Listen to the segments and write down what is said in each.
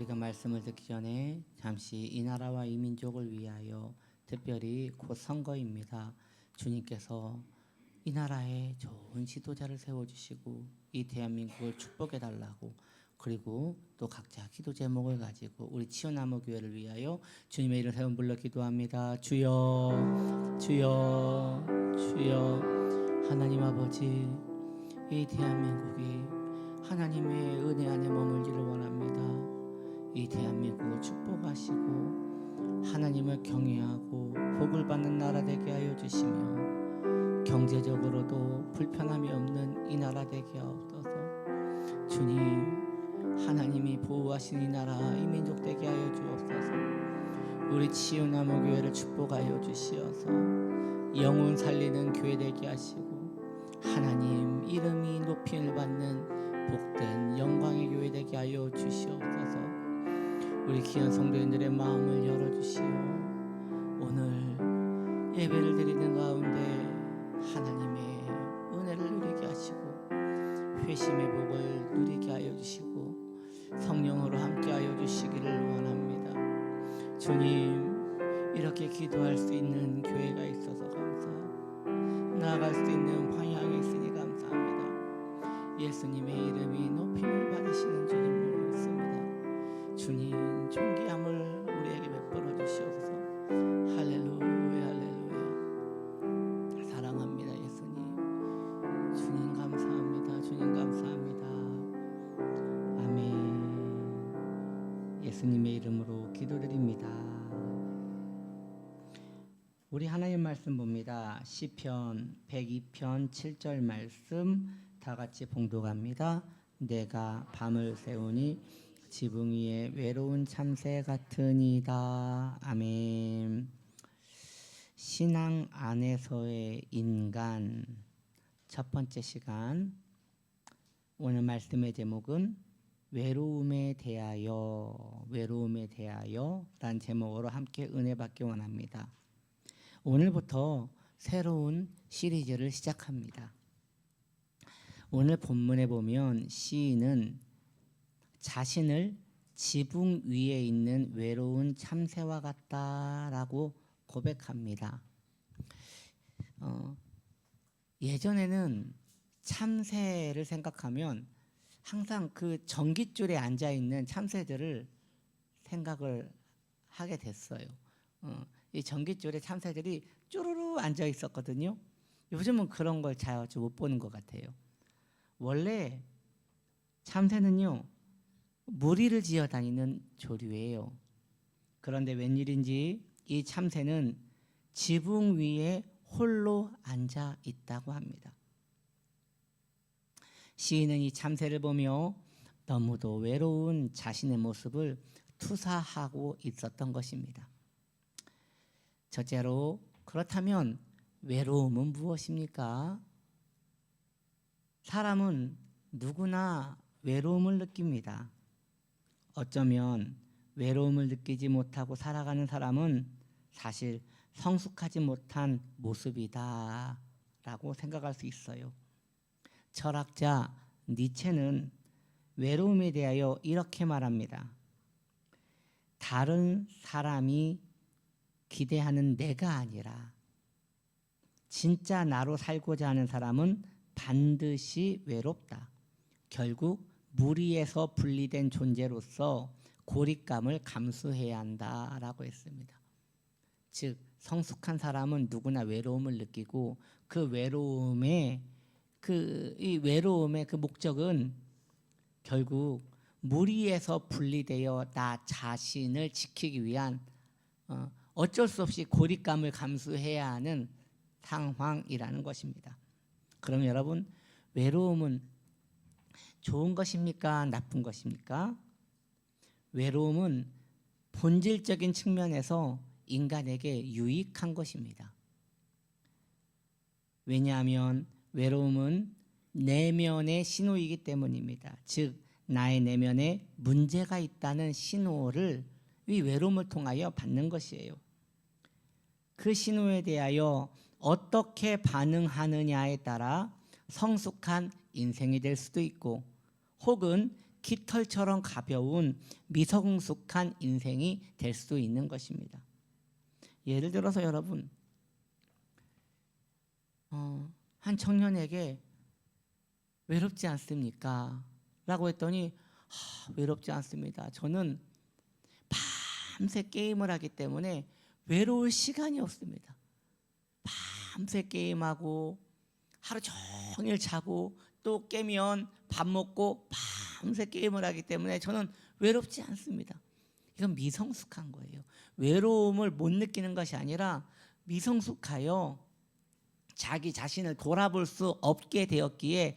우리가 말씀을 듣기 전에 잠시 이 나라와 이 민족을 위하여, 특별히 곧 선거입니다. 주님께서 이 나라에 좋은 지도자를 세워주시고 이 대한민국을 축복해달라고, 그리고 또 각자 기도 제목을 가지고 우리 치유나무교회를 위하여 주님의 이름 세 번 불러 기도합니다. 주여, 주여, 주여. 하나님 아버지, 이 대한민국이 하나님의 은혜 안에 머물기를 원합니다. 이 대한민국을 축복하시고 하나님을 경외하고 복을 받는 나라 되게 하여 주시며, 경제적으로도 불편함이 없는 이 나라 되게 하옵소서. 주님, 하나님이 보호하신 이 나라, 이 민족 되게 하여 주옵소서. 우리 치유나무교회를 축복하여 주시어서 영혼 살리는 교회 되게 하시고, 하나님 이름이 높임을 받는 복된 영광의 교회 되게 하여 주시옵소서. 우리 귀한 성도님들의 마음을 열어주시오. 오늘 예배를 드리는 가운데 하나님의 은혜를 누리게 하시고 회심의 복을 누리게 하여 주시고 성령으로 함께 하여 주시기를 원합니다. 주님, 이렇게 기도할 수 있는 교회가 있어서 감사하고 나아갈 수 있는 방향이 있으니 감사합니다. 예수님의 이름이 높임을 받으시는 주님을 믿습니다. 주님, 존귀함을 우리에게 베풀어 주시옵소서. 할렐루야, 할렐루야. 사랑합니다, 예수님. 주님 감사합니다. 주님 감사합니다. 아멘. 예수님의 이름으로 기도드립니다. 우리 하나님 말씀 봅니다. 시편 102편 7절 말씀 다 같이 봉독합니다. 내가 밤을 새우니 지붕 위에 외로운 참새 같으니이다. 아멘. 신앙 안에서의 인간, 첫 번째 시간. 오늘 말씀의 제목은 외로움에 대하여, 외로움에 대하여 라는 제목으로 함께 은혜 받기 원합니다. 오늘부터 새로운 시리즈를 시작합니다. 오늘 본문에 보면 시인은 자신을 지붕 위에 있는 외로운 참새와 같다라고 고백합니다. 예전에는 참새를 생각하면 항상 그 전깃줄에 앉아 있는 참새들을 생각을 하게 됐어요. 이 전깃줄에 참새들이 쭈루루 앉아 있었거든요. 요즘은 그런 걸 자주 못 보는 것 같아요. 원래 참새는요, 무리를 지어 다니는 조류예요. 그런데 웬일인지 이 참새는 지붕 위에 홀로 앉아 있다고 합니다. 시인은 이 참새를 보며 너무도 외로운 자신의 모습을 투사하고 있었던 것입니다. 첫째로, 그렇다면 외로움은 무엇입니까? 사람은 누구나 외로움을 느낍니다. 어쩌면 외로움을 느끼지 못하고 살아가는 사람은 사실 성숙하지 못한 모습이다 라고 생각할 수 있어요. 철학자 니체는 외로움에 대하여 이렇게 말합니다. 다른 사람이 기대하는 내가 아니라 진짜 나로 살고자 하는 사람은 반드시 외롭다. 결국 무리에서 분리된 존재로서 고립감을 감수해야 한다라고 했습니다. 즉, 성숙한 사람은 누구나 외로움을 느끼고 그 외로움의 그 목적은 결국 무리에서 분리되어 나 자신을 지키기 위한 어쩔 수 없이 고립감을 감수해야 하는 상황이라는 것입니다. 그럼 여러분, 외로움은 좋은 것입니까? 나쁜 것입니까? 외로움은 본질적인 측면에서 인간에게 유익한 것입니다. 왜냐하면 외로움은 내면의 신호이기 때문입니다. 즉, 나의 내면에 문제가 있다는 신호를 이 외로움을 통하여 받는 것이에요. 그 신호에 대하여 어떻게 반응하느냐에 따라 성숙한 인생이 될 수도 있고, 혹은 깃털처럼 가벼운 미성숙한 인생이 될 수 있는 것입니다. 예를 들어서 여러분, 한 청년에게 외롭지 않습니까? 라고 했더니 외롭지 않습니다. 저는 밤새 게임을 하기 때문에 외로울 시간이 없습니다. 밤새 게임하고 하루 종일 자고 또 깨면 밥 먹고 밤새 게임을 하기 때문에 저는 외롭지 않습니다. 이건 미성숙한 거예요. 외로움을 못 느끼는 것이 아니라 미성숙하여 자기 자신을 돌아볼 수 없게 되었기에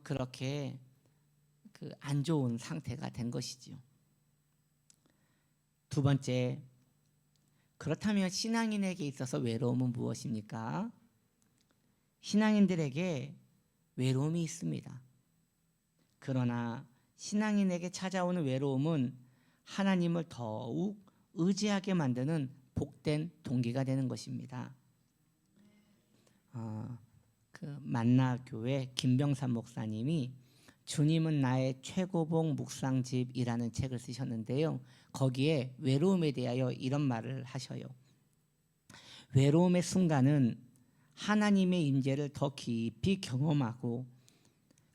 그렇게 안 좋은 상태가 된 것이지요. 두 번째, 그렇다면 신앙인에게 있어서 외로움은 무엇입니까? 신앙인들에게 외로움이 있습니다. 그러나 신앙인에게 찾아오는 외로움은 하나님을 더욱 의지하게 만드는 복된 동기가 되는 것입니다. 만나교회 김병삼 목사님이 주님은 나의 최고봉 묵상집이라는 책을 쓰셨는데요. 거기에 외로움에 대하여 이런 말을 하셔요. 외로움의 순간은 하나님의 임재를 더 깊이 경험하고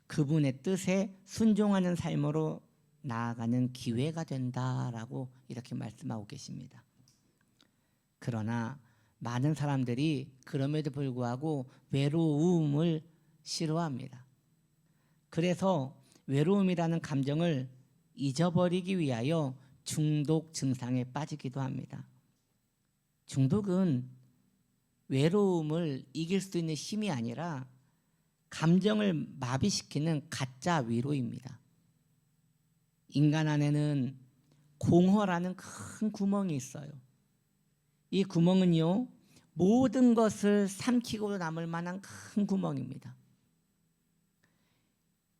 그분의 뜻에 순종하는 삶으로 나아가는 기회가 된다라고 이렇게 말씀하고 계십니다. 그러나 많은 사람들이 그럼에도 불구하고 외로움을 싫어합니다. 그래서 외로움이라는 감정을 잊어버리기 위하여 중독 증상에 빠지기도 합니다. 중독은 외로움을 이길 수 있는 힘이 아니라 감정을 마비시키는 가짜 위로입니다. 인간 안에는 공허라는 큰 구멍이 있어요. 이 구멍은요, 모든 것을 삼키고 남을 만한 큰 구멍입니다.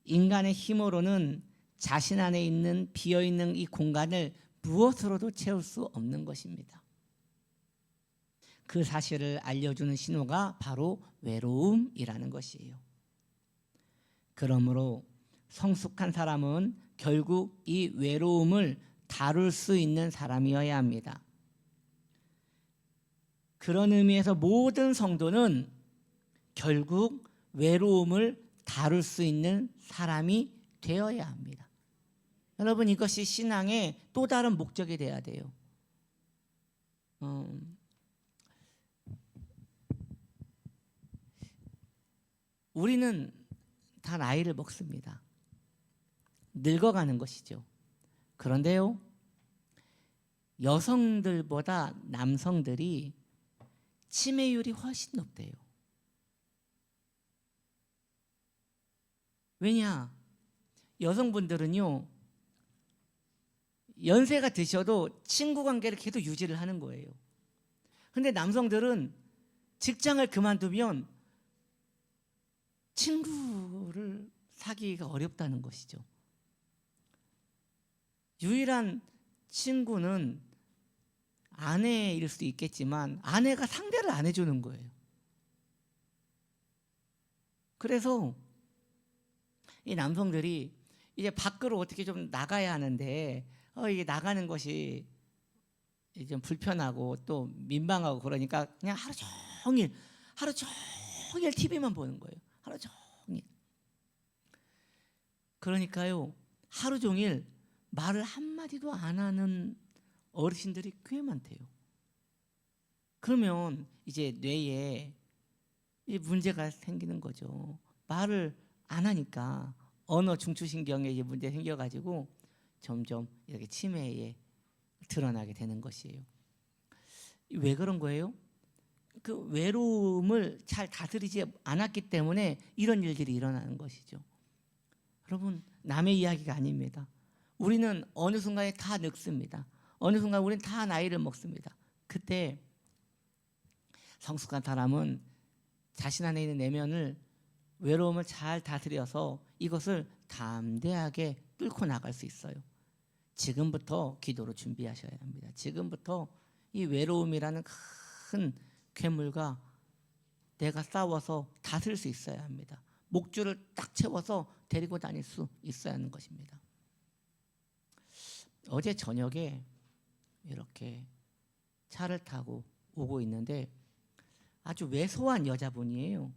인간의 힘으로는 자신 안에 있는 비어있는 이 공간을 무엇으로도 채울 수 없는 것입니다. 그 사실을 알려주는 신호가 바로 외로움이라는 것이에요. 그러므로 성숙한 사람은 결국 이 외로움을 다룰 수 있는 사람이어야 합니다. 그런 의미에서 모든 성도는 결국 외로움을 다룰 수 있는 사람이 되어야 합니다. 여러분, 이것이 신앙의 또 다른 목적이 돼야 돼요. 우리는 다 나이를 먹습니다. 늙어가는 것이죠. 그런데요, 여성들보다 남성들이 치매율이 훨씬 높대요. 왜냐? 여성분들은요, 연세가 드셔도 친구 관계를 계속 유지를 하는 거예요. 근데 남성들은 직장을 그만두면 친구를 사귀기가 어렵다는 것이죠. 유일한 친구는 아내일 수 있겠지만 아내가 상대를 안 해주는 거예요. 그래서 이 남성들이 이제 밖으로 어떻게 좀 나가야 하는데 이게 나가는 것이 좀 불편하고 또 민망하고 그러니까 그냥 하루 종일 TV만 보는 거예요. 하루 종일. 그러니까요, 하루 종일 말을 한마디도 안 하는 어르신들이 꽤 많대요. 그러면 이제 뇌에 문제가 생기는 거죠. 말을 안 하니까 언어 중추신경에 이제 문제 생겨가지고 점점 이렇게 치매에 드러나게 되는 것이에요. 왜 그런 거예요? 그 외로움을 잘 다스리지 않았기 때문에 이런 일들이 일어나는 것이죠. 여러분, 남의 이야기가 아닙니다. 우리는 어느 순간에 다 늙습니다. 어느 순간 우리는 다 나이를 먹습니다. 그때 성숙한 사람은 자신 안에 있는 내면을 외로움을 잘 다스려서 이것을 담대하게 뚫고 나갈 수 있어요. 지금부터 기도로 준비하셔야 합니다. 지금부터 이 외로움이라는 큰 괴물과 내가 싸워서 다스릴 수 있어야 합니다. 목줄을 딱 채워서 데리고 다닐 수 있어야 하는 것입니다. 어제 저녁에 이렇게 차를 타고 오고 있는데 아주 왜소한 여자분이에요.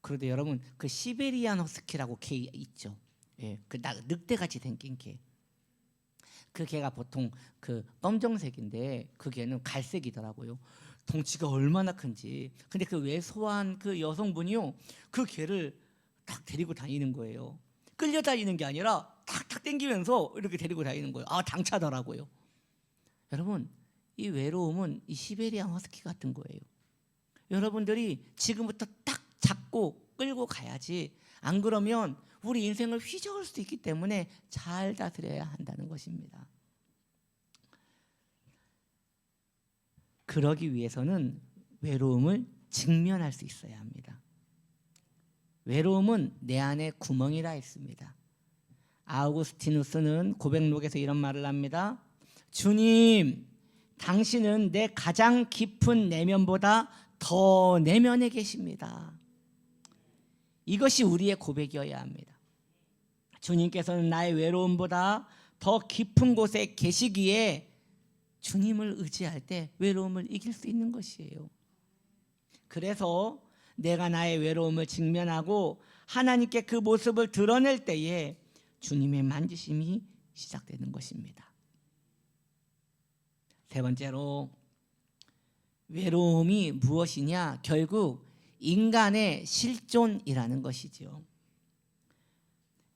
그런데 여러분 그 시베리안 허스키라고 개 있죠. 예, 그 늑대같이 생긴 개. 그 개가 보통 그 검정색인데 그 개는 갈색이더라고요. 덩치가 얼마나 큰지. 근데 그 왜소한 그 여성분이요, 그 개를 딱 데리고 다니는 거예요. 끌려다니는 게 아니라 탁탁 당기면서 이렇게 데리고 다니는 거예요. 아, 당차더라고요. 여러분, 이 외로움은 이 시베리안 허스키 같은 거예요. 여러분들이 지금부터 딱 잡고 끌고 가야지, 안 그러면 우리 인생을 휘저을 수 있기 때문에 잘 다스려야 한다는 것입니다. 그러기 위해서는 외로움을 직면할 수 있어야 합니다. 외로움은 내 안에 구멍이라 했습니다. 아우구스티누스는 고백록에서 이런 말을 합니다. 주님, 당신은 내 가장 깊은 내면보다 더 내면에 계십니다. 이것이 우리의 고백이어야 합니다. 주님께서는 나의 외로움보다 더 깊은 곳에 계시기에 주님을 의지할 때 외로움을 이길 수 있는 것이에요. 그래서 내가 나의 외로움을 직면하고 하나님께 그 모습을 드러낼 때에 주님의 만지심이 시작되는 것입니다. 세 번째로, 외로움이 무엇이냐? 결국 인간의 실존이라는 것이죠.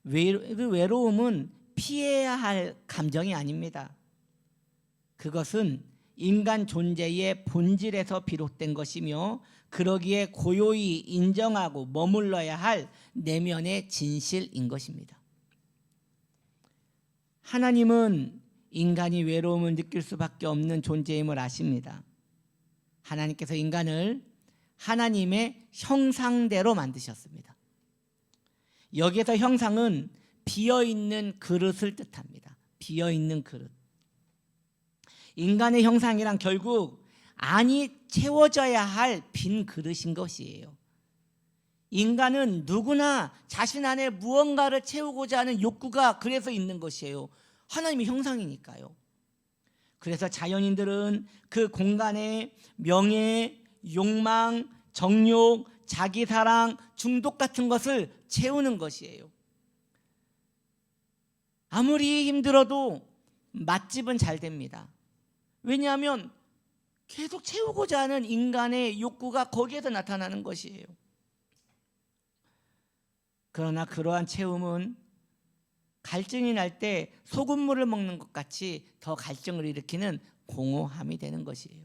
외로움은 피해야 할 감정이 아닙니다. 그것은 인간 존재의 본질에서 비롯된 것이며 그러기에 고요히 인정하고 머물러야 할 내면의 진실인 것입니다. 하나님은 인간이 외로움을 느낄 수밖에 없는 존재임을 아십니다. 하나님께서 인간을 하나님의 형상대로 만드셨습니다. 여기에서 형상은 비어있는 그릇을 뜻합니다. 비어있는 그릇. 인간의 형상이란 결국 안이 채워져야 할 빈 그릇인 것이에요. 인간은 누구나 자신 안에 무언가를 채우고자 하는 욕구가 그래서 있는 것이에요. 하나님의 형상이니까요. 그래서 자연인들은 그 공간에 명예, 욕망, 정욕, 자기사랑, 중독 같은 것을 채우는 것이에요. 아무리 힘들어도 맛집은 잘 됩니다. 왜냐하면 계속 채우고자 하는 인간의 욕구가 거기에서 나타나는 것이에요. 그러나 그러한 채움은 갈증이 날 때 소금물을 먹는 것 같이 더 갈증을 일으키는 공허함이 되는 것이에요.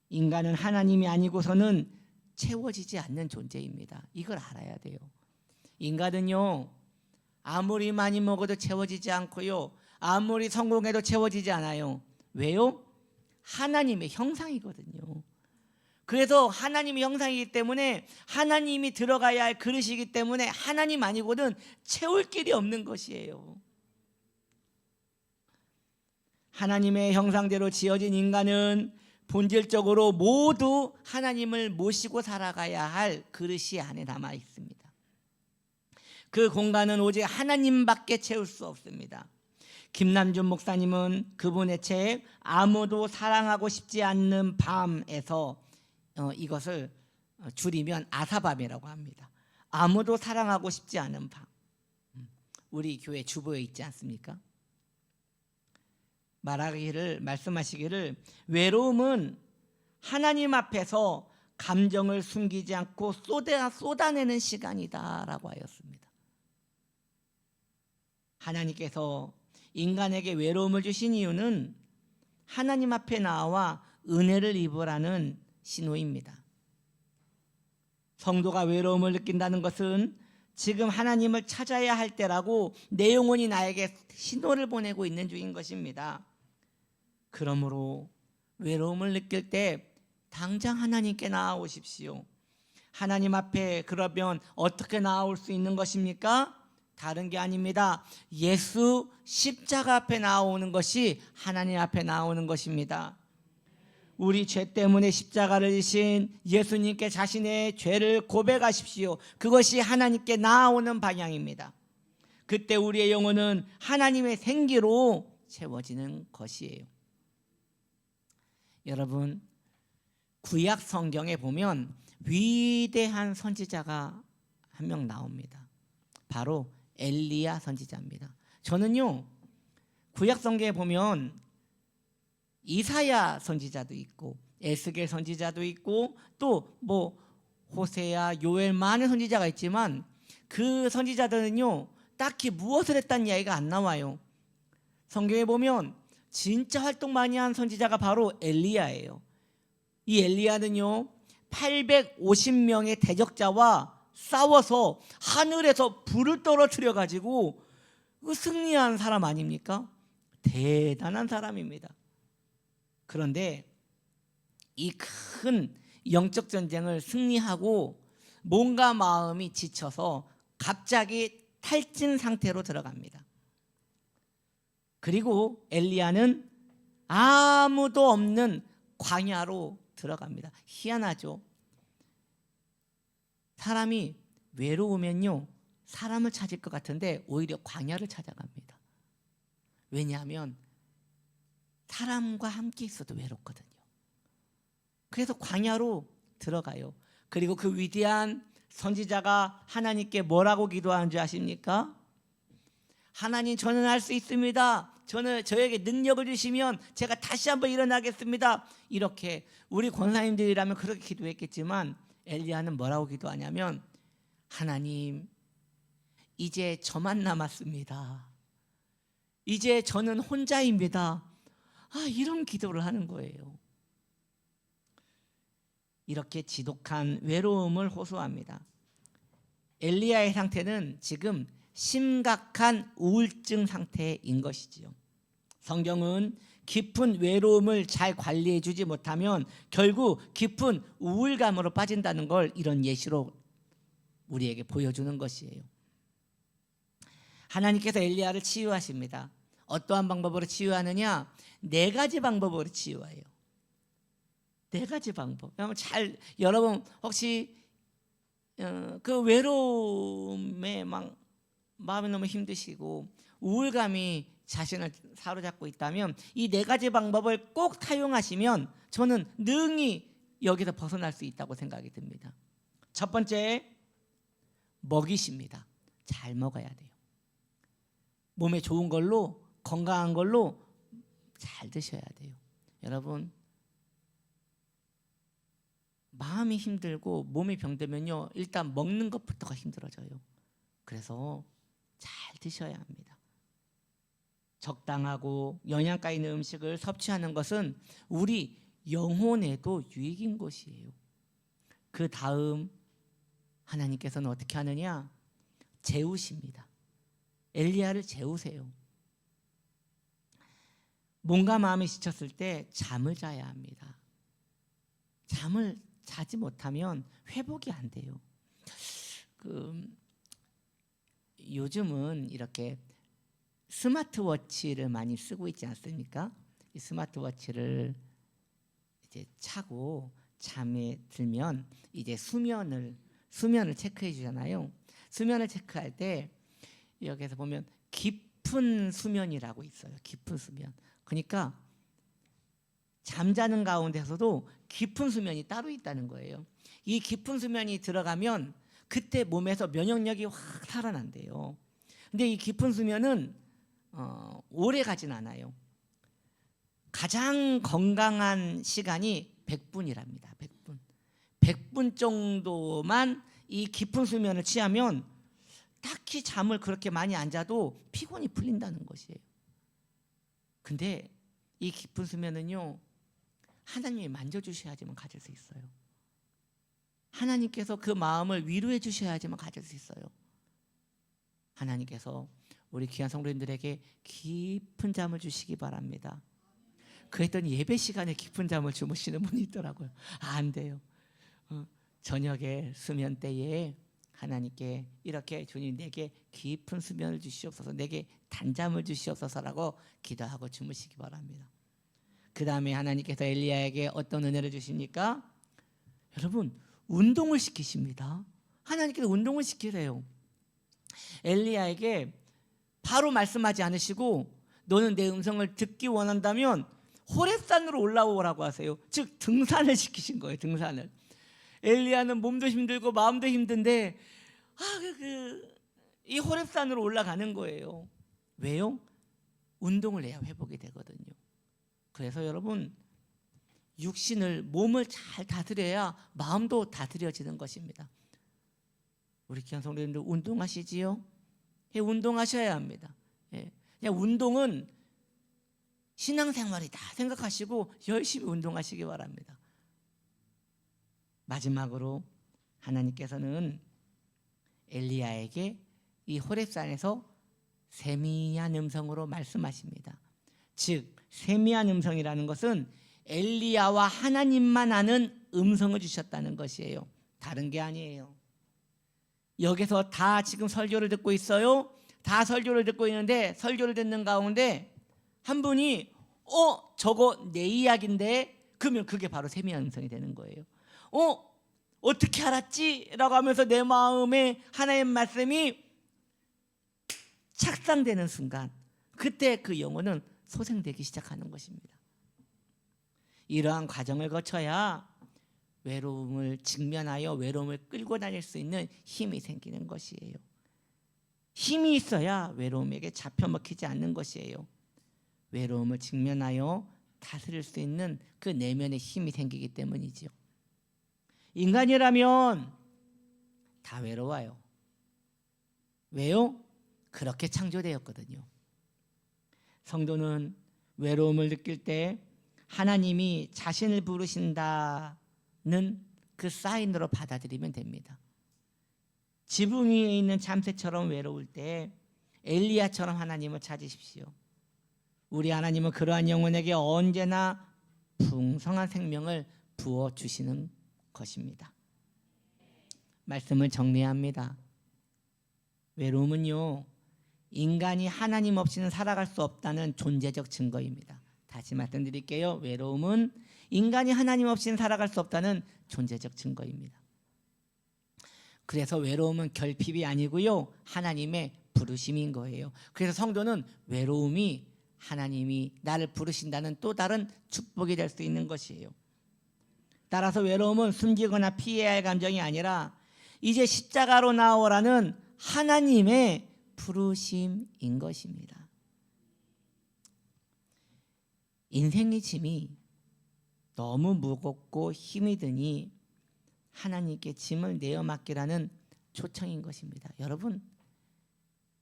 인간은 하나님이 아니고서는 채워지지 않는 존재입니다. 이걸 알아야 돼요. 인간은요, 아무리 많이 먹어도 채워지지 않고요, 아무리 성공해도 채워지지 않아요. 왜요? 하나님의 형상이거든요. 그래서 하나님의 형상이기 때문에 하나님이 들어가야 할 그릇이기 때문에 하나님 아니고는 채울 길이 없는 것이에요. 하나님의 형상대로 지어진 인간은 본질적으로 모두 하나님을 모시고 살아가야 할 그릇이 안에 남아 있습니다. 그 공간은 오직 하나님밖에 채울 수 없습니다. 김남준 목사님은 그분의 책 아무도 사랑하고 싶지 않는 밤에서 이것을 줄이면 아사밤이라고 합니다. 아무도 사랑하고 싶지 않은 밤. 우리 교회 주보에 있지 않습니까? 말씀하시기를 외로움은 하나님 앞에서 감정을 숨기지 않고 쏟아내는 시간이다라고 하였습니다. 하나님께서 인간에게 외로움을 주신 이유는 하나님 앞에 나와 은혜를 입으라는 신호입니다. 성도가 외로움을 느낀다는 것은 지금 하나님을 찾아야 할 때라고 내 영혼이 나에게 신호를 보내고 있는 중인 것입니다. 그러므로 외로움을 느낄 때 당장 하나님께 나아오십시오. 하나님 앞에 그러면 어떻게 나아올 수 있는 것입니까? 다른 게 아닙니다. 예수 십자가 앞에 나오는 것이 하나님 앞에 나오는 것입니다. 우리 죄 때문에 십자가를 지신 예수님께 자신의 죄를 고백하십시오. 그것이 하나님께 나아오는 방향입니다. 그때 우리의 영혼은 하나님의 생기로 채워지는 것이에요. 여러분, 구약 성경에 보면 위대한 선지자가 한 명 나옵니다. 바로 엘리야 선지자입니다. 저는요, 구약 성경에 보면 이사야 선지자도 있고 에스겔 선지자도 있고 또 뭐 호세야, 요엘, 많은 선지자가 있지만 그 선지자들은요 딱히 무엇을 했다는 이야기가 안 나와요. 성경에 보면 진짜 활동 많이 한 선지자가 바로 엘리야예요. 이 엘리야는요 850명의 대적자와 싸워서 하늘에서 불을 떨어뜨려 가지고 승리한 사람 아닙니까? 대단한 사람입니다. 그런데 이 큰 영적 전쟁을 승리하고 몸과 마음이 지쳐서 갑자기 탈진 상태로 들어갑니다. 그리고 엘리야는 아무도 없는 광야로 들어갑니다. 희한하죠? 사람이 외로우면요 사람을 찾을 것 같은데 오히려 광야를 찾아갑니다. 왜냐하면 사람과 함께 있어도 외롭거든요. 그래서 광야로 들어가요. 그리고 그 위대한 선지자가 하나님께 뭐라고 기도하는 줄 아십니까? 하나님, 저는 할 수 있습니다. 저에게 능력을 주시면 제가 다시 한번 일어나겠습니다. 이렇게 우리 권사님들이라면 그렇게 기도했겠지만 엘리야는 뭐라고 기도하냐면, 하나님, 이제 저만 남았습니다. 이제 저는 혼자입니다. 이런 기도를 하는 거예요. 이렇게 지독한 외로움을 호소합니다. 엘리야의 상태는 지금 심각한 우울증 상태인 것이지요. 성경은 깊은 외로움을 잘 관리해 주지 못하면 결국 깊은 우울감으로 빠진다는 걸 이런 예시로 우리에게 보여주는 것이에요. 하나님께서 엘리야를 치유하십니다. 어떠한 방법으로 치유하느냐? 4가지 방법으로 치유해요. 4가지 방법. 여러분 혹시 그 외로움에 막 마음이 너무 힘드시고 우울감이 자신을 사로잡고 있다면 이 4가지 방법을 꼭 사용하시면 저는 능히 여기서 벗어날 수 있다고 생각이 듭니다. 첫 번째, 먹이십니다. 잘 먹어야 돼요. 몸에 좋은 걸로, 건강한 걸로 잘 드셔야 돼요. 여러분, 마음이 힘들고 몸이 병들면요 일단 먹는 것부터가 힘들어져요. 그래서 잘 드셔야 합니다. 적당하고 영양가 있는 음식을 섭취하는 것은 우리 영혼에도 유익인 것이에요. 그 다음 하나님께서는 어떻게 하느냐? 재우십니다. 엘리야를 재우세요. 몸과 마음이 지쳤을 때 잠을 자야 합니다. 잠을 자지 못하면 회복이 안 돼요. 요즘은 이렇게 스마트워치를 많이 쓰고 있지 않습니까? 이 스마트워치를 이제 차고 잠에 들면 이제 수면을 체크해 주잖아요. 수면을 체크할 때 여기서 보면 깊은 수면이라고 있어요. 깊은 수면. 그러니까 잠자는 가운데서도 깊은 수면이 따로 있다는 거예요. 이 깊은 수면이 들어가면 그때 몸에서 면역력이 확 살아난대요. 근데 이 깊은 수면은 오래 가진 않아요. 가장 건강한 시간이 100분이랍니다. 100분. 100분 정도만 이 깊은 수면을 취하면 딱히 잠을 그렇게 많이 안 자도 피곤이 풀린다는 것이에요. 근데 이 깊은 수면은요 하나님이 만져주셔야지만 가질 수 있어요. 하나님께서 그 마음을 위로해 주셔야지만 가질 수 있어요. 하나님께서 우리 귀한 성도님들에게 깊은 잠을 주시기 바랍니다. 그랬더니 예배 시간에 깊은 잠을 주무시는 분이 있더라고요. 안 돼요. 저녁에 수면 때에 하나님께 이렇게 주님 내게 깊은 수면을 주시옵소서, 내게 단잠을 주시옵소서라고 기도하고 주무시기 바랍니다. 그 다음에 하나님께서 엘리야에게 어떤 은혜를 주십니까? 여러분, 운동을 시키십니다. 하나님께서 운동을 시키래요. 엘리야에게 바로 말씀하지 않으시고 너는 내 음성을 듣기 원한다면 호렙산으로 올라오라고 하세요. 즉 등산을 시키신 거예요. 등산을. 엘리야는 몸도 힘들고 마음도 힘든데 이 호렙산으로 올라가는 거예요. 왜요? 운동을 해야 회복이 되거든요. 그래서 여러분 육신을 몸을 잘 다스려야 마음도 다스려지는 것입니다. 우리 귀한 성도님들 운동하시지요? 예, 운동하셔야 합니다. 예, 그냥 운동은 신앙생활이다 생각하시고 열심히 운동하시기 바랍니다. 마지막으로 하나님께서는 엘리야에게 이 호렙산에서 세미한 음성으로 말씀하십니다. 즉 세미한 음성이라는 것은 엘리야와 하나님만 아는 음성을 주셨다는 것이에요. 다른 게 아니에요. 여기서 다 지금 설교를 듣고 있어요. 다 설교를 듣고 있는데 설교를 듣는 가운데 한 분이 저거 내 이야기인데 그러면 그게 바로 세미한 음성이 되는 거예요. 어떻게 알았지? 라고 하면서 내 마음에 하나님 말씀이 착상되는 순간 그때 그 영혼은 소생되기 시작하는 것입니다. 이러한 과정을 거쳐야 외로움을 직면하여 외로움을 끌고 다닐 수 있는 힘이 생기는 것이에요. 힘이 있어야 외로움에게 잡혀먹히지 않는 것이에요. 외로움을 직면하여 다스릴 수 있는 그 내면의 힘이 생기기 때문이죠. 인간이라면 다 외로워요. 왜요? 그렇게 창조되었거든요. 성도는 외로움을 느낄 때 하나님이 자신을 부르신다는 그 사인으로 받아들이면 됩니다. 지붕 위에 있는 참새처럼 외로울 때 엘리야처럼 하나님을 찾으십시오. 우리 하나님은 그러한 영혼에게 언제나 풍성한 생명을 부어주시는 것입니다. 말씀을 정리합니다. 외로움은요, 인간이 하나님 없이는 살아갈 수 없다는 존재적 증거입니다. 다시 말씀드릴게요. 외로움은 인간이 하나님 없이는 살아갈 수 없다는 존재적 증거입니다. 그래서 외로움은 결핍이 아니고요, 하나님의 부르심인 거예요. 그래서 성도는 외로움이 하나님이 나를 부르신다는 또 다른 축복이 될 수 있는 것이에요. 따라서 외로움은 숨기거나 피해야 할 감정이 아니라 이제 십자가로 나오라는 하나님의 부르심인 것입니다. 인생의 짐이 너무 무겁고 힘이 드니 하나님께 짐을 내어 맡기라는 초청인 것입니다. 여러분,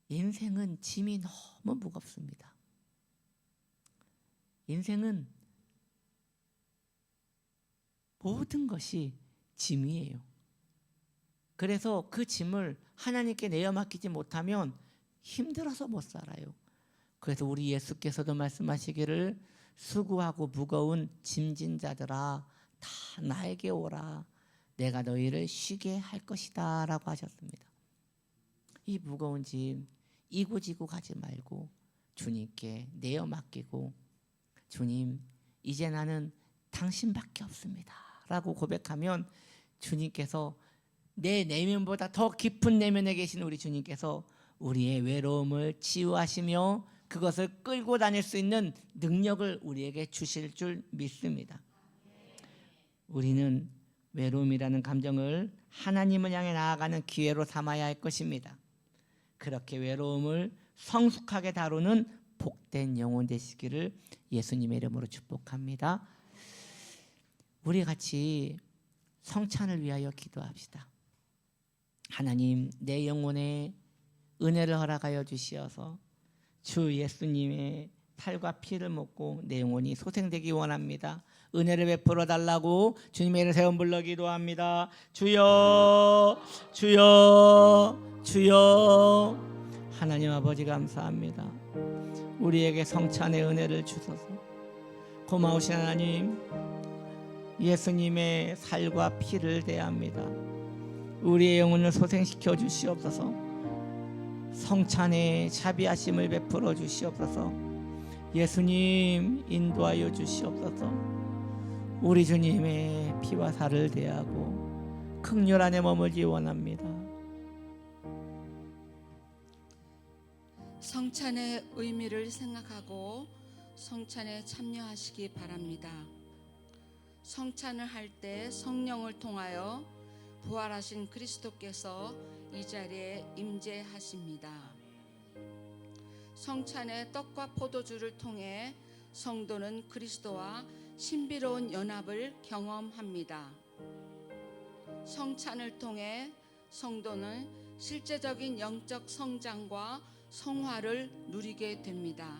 인생은 짐이 너무 무겁습니다. 인생은 모든 것이 짐이에요. 그래서 그 짐을 하나님께 내어 맡기지 못하면 힘들어서 못 살아요. 그래서 우리 예수께서도 말씀하시기를 수고하고 무거운 짐진 자들아 다 나에게 오라 내가 너희를 쉬게 할 것이다 라고 하셨습니다. 이 무거운 짐 이고지고 가지 말고 주님께 내어 맡기고 주님 이제 나는 당신밖에 없습니다 라고 고백하면 주님께서 내 내면보다 더 깊은 내면에 계신 우리 주님께서 우리의 외로움을 치유하시며 그것을 끌고 다닐 수 있는 능력을 우리에게 주실 줄 믿습니다. 우리는 외로움이라는 감정을 하나님을 향해 나아가는 기회로 삼아야 할 것입니다. 그렇게 외로움을 성숙하게 다루는 복된 영혼 되시기를 예수님의 이름으로 축복합니다. 우리 같이 성찬을 위하여 기도합시다. 하나님, 내 영혼에 은혜를 허락하여 주시어서 주 예수님의 살과 피를 먹고 내 영혼이 소생되기 원합니다. 은혜를 베풀어 달라고 주님의 이름 세운 불러 기도합니다. 주여 주여 주여. 하나님 아버지 감사합니다. 우리에게 성찬의 은혜를 주소서. 고마우신 하나님, 예수님의 살과 피를 대합니다. 우리의 영혼을 소생시켜 주시옵소서. 성찬의 자비하심을 베풀어 주시옵소서. 예수님 인도하여 주시옵소서. 우리 주님의 피와 살을 대하고 긍휼 안에 머물기 원합니다. 성찬의 의미를 생각하고 성찬에 참여하시기 바랍니다. 성찬을 할 때 성령을 통하여 부활하신 그리스도께서 이 자리에 임재하십니다. 성찬의 떡과 포도주를 통해 성도는 그리스도와 신비로운 연합을 경험합니다. 성찬을 통해 성도는 실제적인 영적 성장과 성화를 누리게 됩니다.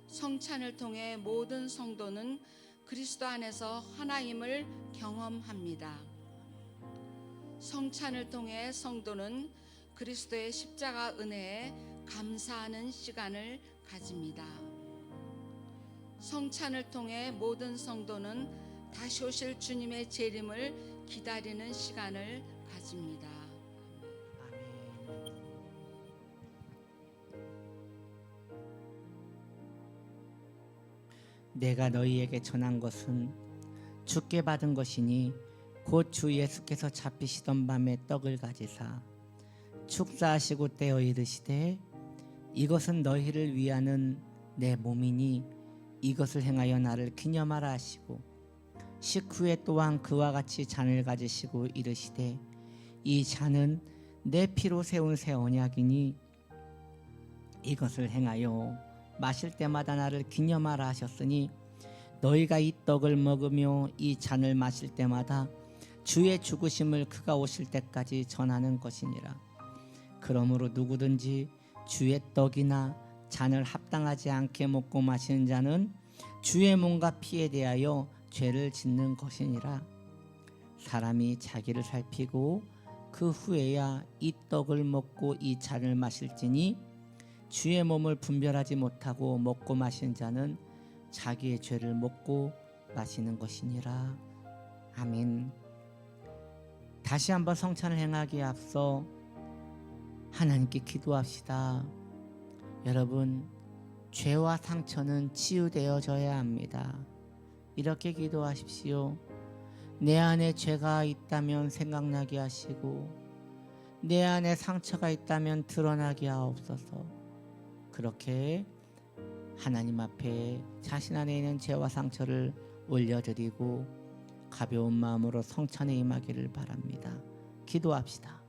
성찬을 통해 모든 성도는 그리스도 안에서 하나임을 경험합니다. 성찬을 통해 성도는 그리스도의 십자가 은혜에 감사하는 시간을 가집니다. 성찬을 통해 모든 성도는 다시 오실 주님의 재림을 기다리는 시간을 가집니다. 아멘. 내가 너희에게 전한 것은 주께 받은 것이니 곧 주 예수께서 잡히시던 밤에 떡을 가지사 축사하시고 떼어 이르시되 이것은 너희를 위하는 내 몸이니 이것을 행하여 나를 기념하라 하시고 식후에 또한 그와 같이 잔을 가지시고 이르시되 이 잔은 내 피로 세운 새 언약이니 이것을 행하여 마실 때마다 나를 기념하라 하셨으니 너희가 이 떡을 먹으며 이 잔을 마실 때마다 주의 죽으심을 그가 오실 때까지 전하는 것이니라. 그러므로 누구든지 주의 떡이나 잔을 합당하지 않게 먹고 마시는 자는 주의 몸과 피에 대하여 죄를 짓는 것이니라. 사람이 자기를 살피고 그 후에야 이 떡을 먹고 이 잔을 마실지니 주의 몸을 분별하지 못하고 먹고 마시는 자는 자기의 죄를 먹고 마시는 것이니라. 아멘. 다시 한번 성찬을 행하기에 앞서 하나님께 기도합시다. 여러분, 죄와 상처는 치유되어져야 합니다. 이렇게 기도하십시오. 내 안에 죄가 있다면 생각나게 하시고 내 안에 상처가 있다면 드러나게 하옵소서. 그렇게 하나님 앞에 자신 안에 있는 죄와 상처를 올려드리고 가벼운 마음으로 성찬에 임하기를 바랍니다. 기도합시다.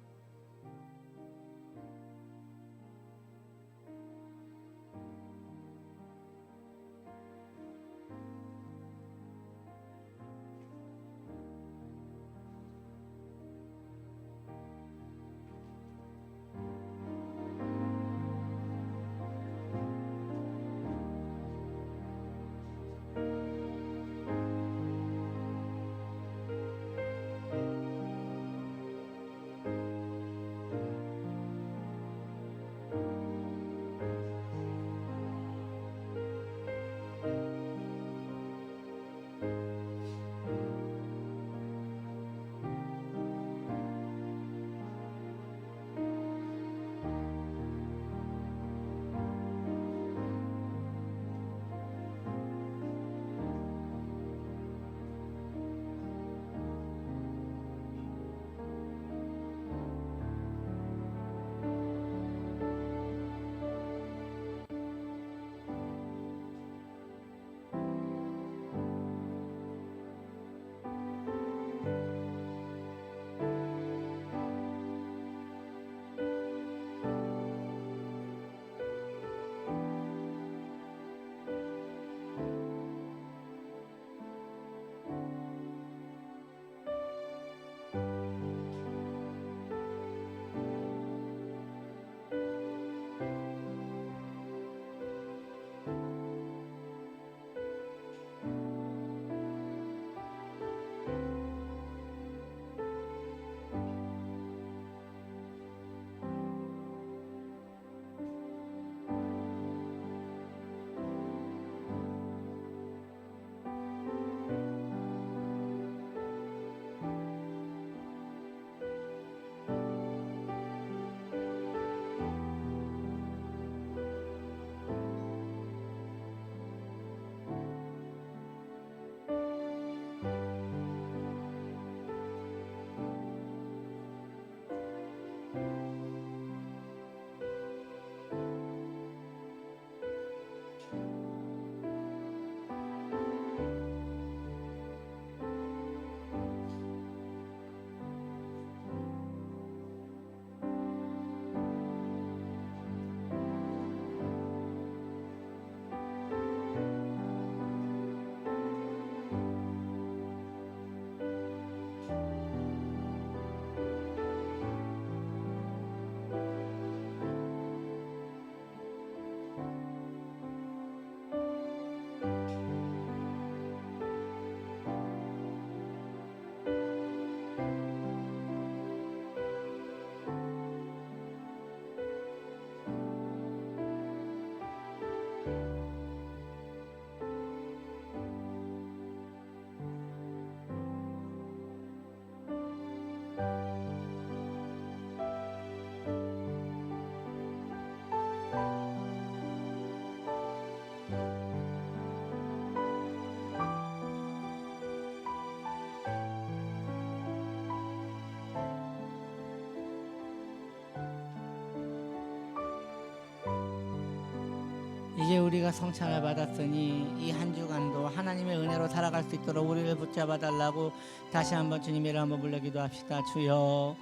우리가 성찬을 받았으니 이 한 주간도 하나님의 은혜로 살아갈 수 있도록 우리를 붙잡아 달라고 다시 한번 주님의 이름 한번 불러 기도합시다. 주여,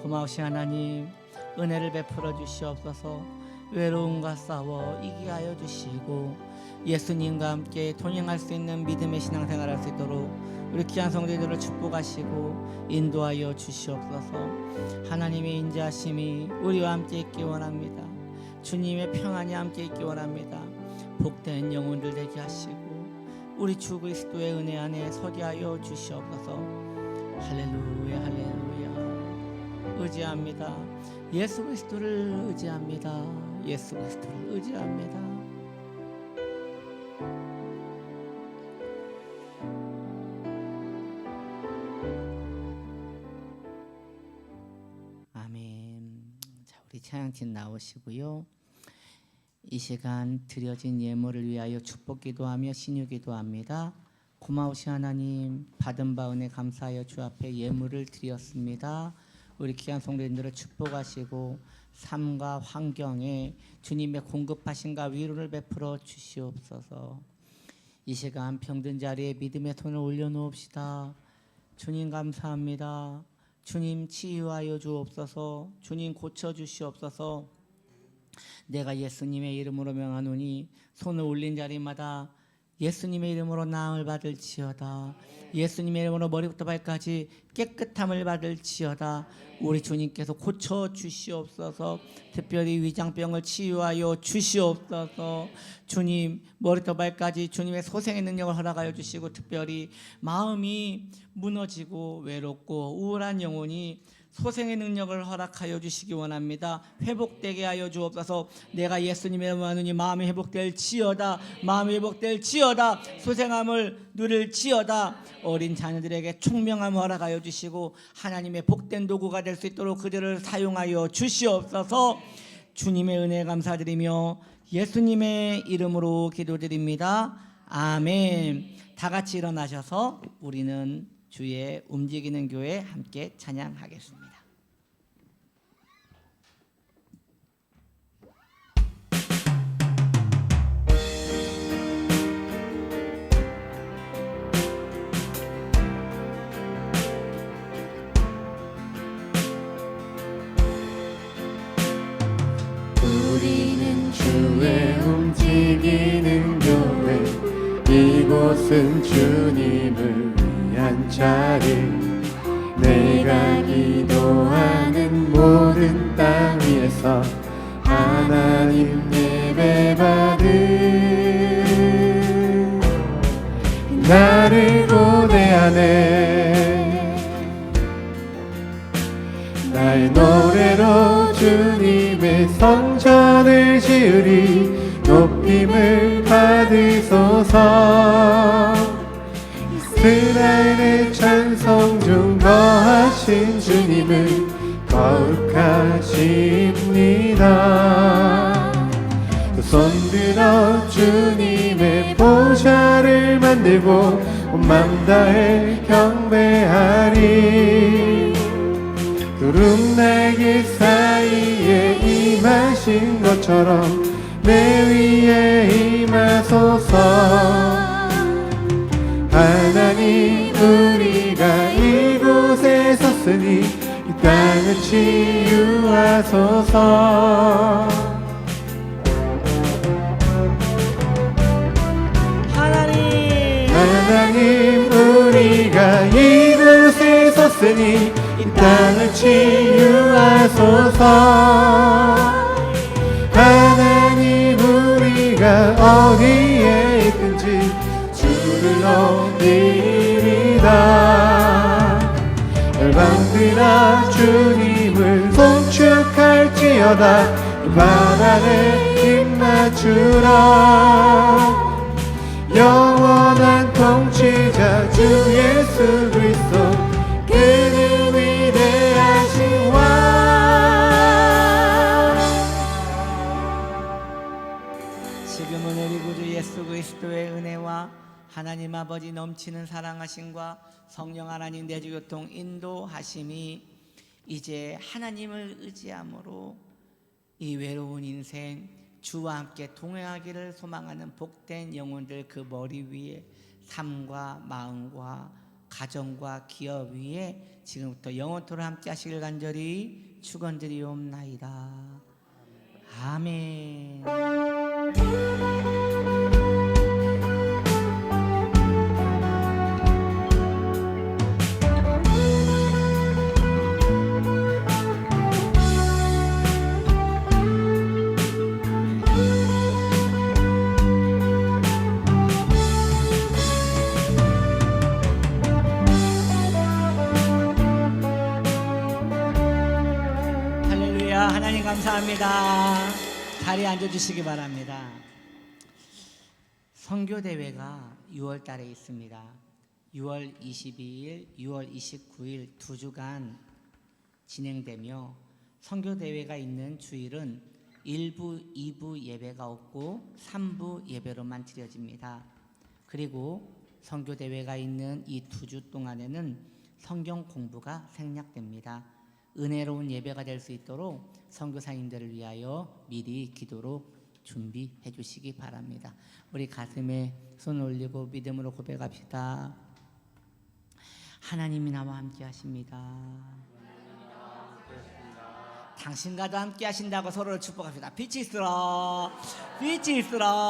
고마우신 하나님, 은혜를 베풀어 주시옵소서. 외로움과 싸워 이기게 하여 주시고 예수님과 함께 동행할 수 있는 믿음의 신앙생활을 할 수 있도록 우리 귀한 성도들을 축복하시고 인도하여 주시옵소서. 하나님의 인자하심이 우리와 함께 있기 원합니다. 주님의 평안이 함께 있기 원합니다. 복된 영혼들 되게 하시고 우리 주 그리스도의 은혜 안에 서게 하여 주시옵소서. 할렐루야, 할렐루야. 의지합니다. 예수 그리스도를 의지합니다. 예수 그리스도를 의지합니다. 아멘. 자, 우리 찬양팀 나오시고요. 이 시간 드려진 예물을 위하여 축복 기도하며 신유 기도합니다. 고마우신 하나님, 받은 바 은혜 감사하여 주 앞에 예물을 드렸습니다. 우리 귀한 성도님들을 축복하시고 삶과 환경에 주님의 공급하신가 위로를 베풀어 주시옵소서. 이 시간 병든 자리에 믿음의 손을 올려놓읍시다. 주님 감사합니다. 주님 치유하여 주옵소서. 주님 고쳐주시옵소서. 내가 예수님의 이름으로 명하노니 손을 올린 자리마다 예수님의 이름으로 나음을 받을지어다. 예수님의 이름으로 머리부터 발까지 깨끗함을 받을지어다. 우리 주님께서 고쳐주시옵소서. 특별히 위장병을 치유하여 주시옵소서. 주님, 머리부터 발까지 주님의 소생의 능력을 허락하여 주시고 특별히 마음이 무너지고 외롭고 우울한 영혼이 소생의 능력을 허락하여 주시기 원합니다. 회복되게 하여 주옵소서. 내가 예수님의 이름으로 하느니 마음이 회복될지어다. 마음이 회복될지어다. 소생함을 누릴지어다. 어린 자녀들에게 총명함을 허락하여 주시고 하나님의 복된 도구가 될 수 있도록 그들을 사용하여 주시옵소서. 주님의 은혜 감사드리며 예수님의 이름으로 기도드립니다. 아멘. 다 같이 일어나셔서 우리는 주의 움직이는 교회 함께 찬양하겠습니다. 우리는 주의 움직이는 교회, 이곳은 주님을 위한 자리. 내가 기도하는 모든 땅 위에서 하나님 예배받은 나를 고대하네. 나의 노래로 주님의 성전을 지으리. 높임을 받으소서. 이스라엘의 찬송 중 거하신 주님을 거룩하십니다. 두 손들어 주님의 보좌를 만들고 온 맘 다해 경배하리. 구름 날개 사이에 임하신 것처럼 내 위에 임하소서. 하나님, 우리가 이곳에 섰으니 이 땅을 치유하소서. 하나님, 우리가 이곳에 섰으니 이 땅을 치유하소서. 하나님, 우리가 어디에 있든지 주를 높이리다. 열방들아 주님을 송축할지어다. 이 바다에 힘 맞추라. 영원한 통치자 주 예수 그리스도, 그는 위대하신 왕. 지금은 우리 구주 예수 그리스도의 은혜와 하나님 아버지 넘치는 사랑하심과 성령 하나님 내주교통 인도하심이 이제 하나님을 의지함으로 이 외로운 인생, 주와 함께 동행하기를 소망하는 복된 영혼들 그 머리 위에 삶과 마음과 가정과 기업 위에 지금부터 영원토록 함께 하시길 간절히 축원드리옵나이다. 아멘. 할렐루야. 하나님 감사합니다. 자리에 앉아주시기 바랍니다. 선교대회가 6월 달에 있습니다. 6월 22일, 6월 29일 두 주간 진행되며 선교대회가 있는 주일은 1부, 2부 예배가 없고 3부 예배로만 드려집니다. 그리고 선교대회가 있는 이 두 주 동안에는 성경 공부가 생략됩니다. 은혜로운 예배가 될 수 있도록 선교사님들을 위하여 미리 기도로 준비해 주시기 바랍니다. 우리 가슴에 손 올리고 믿음으로 고백합시다. 하나님이 나와 함께 하십니다. 당신과도 함께 하신다고 서로를 축복합시다. 빛이 있으라, 빛이 있으라.